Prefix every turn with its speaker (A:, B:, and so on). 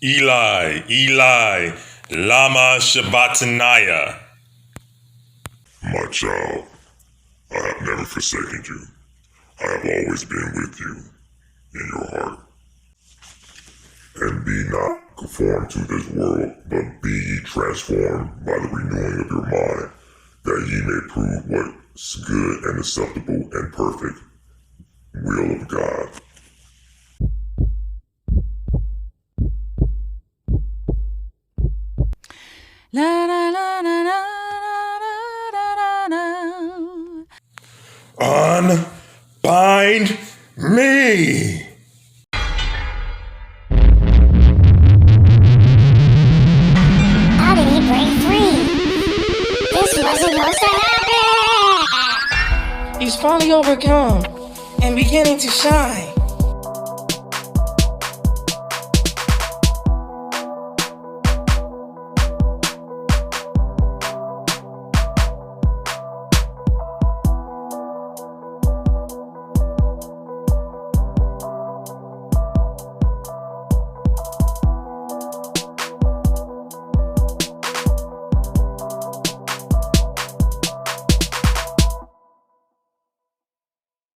A: Eli, lama Shabbatanaya.
B: My child, I have never forsaken you. I have always been with you in your heart. And be not conformed to this world, but be ye transformed by the renewing of your mind, that ye may prove what's good and acceptable and perfect will of God.
C: La la la la la la la la.
A: Unbind me!
D: How did he break free? This wasn't supposed to happen!
E: He's finally overcome and beginning to shine.